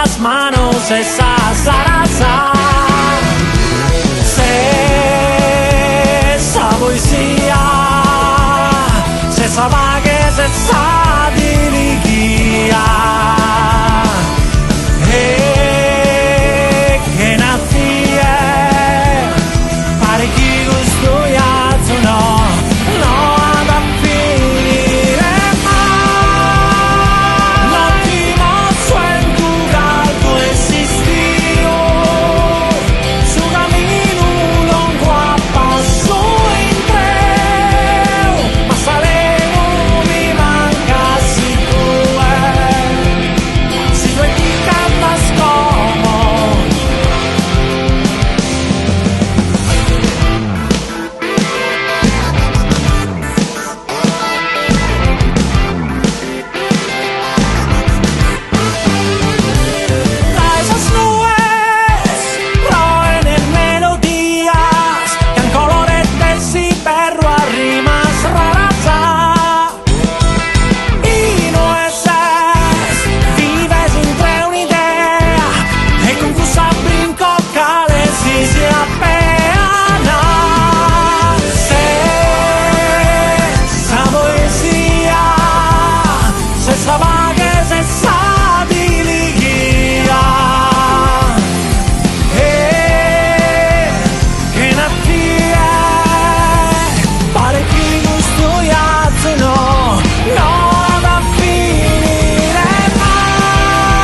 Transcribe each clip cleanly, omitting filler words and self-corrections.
las manos esa zaraza. Esa poesia, esa vaga, esa dirigia. E che nazie, pare chi gusto iazzo no, no ad finire mai. L'ultimo sueldo caldo esistio, su cammino lungo a passo in treo, ma salemo mi manca si tu e ti canta scomo. Esas nubes roen en melodías que en colores de si perro a rimas raraza. Y no esas vives entre un'idea e confusa brinco cales y se apeana. Esa poesia, esa vaga, esa diligia. Che nazie, pare chi gusto iazzo no, no da finire mai.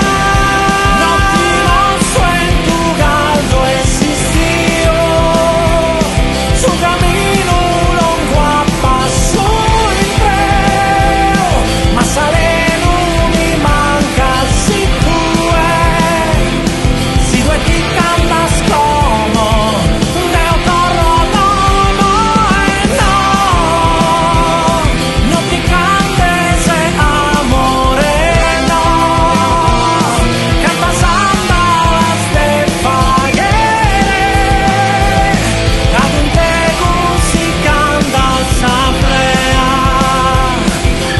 L'ultimo sueldo caldo esistio, su cammino lungo a passo in treo, ma saleno mi manca si tu e ti canta scomo. Neo corro no, no e no, non ti cantes amore no, canta samba las de faghere, ad un tego si canta saprea.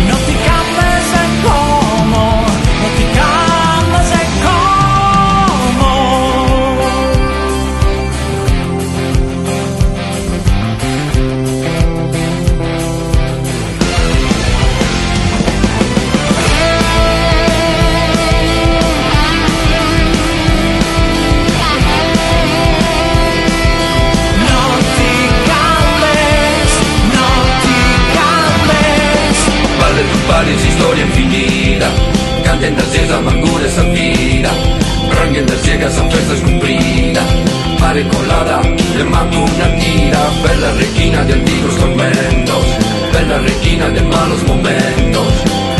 Non ti cantes como, non ti cantes como. Non ti cambes, non ti cambes. Vale tu pares historia infinita, canten de ciega amargura esa vida, ranguen de ciegas a festas cumplida, pare colada, le mando una tira, bella requina de antiguos tormentos, bella requina de malos momentos,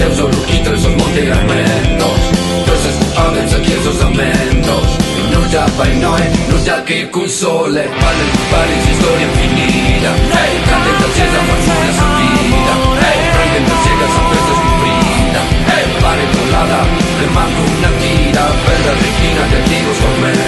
eu solo quito esos montes garmentos, entonces háganse aquí esos amentos, no ya vai noe, no ya que con sole, vale tu pares historia infinita, hey, canten de ciega amargura esa vida, hey, ranguen de ciegas a festas cumplida, hey, pare colada, le mando una tira, bella requina de antiguos tormentos.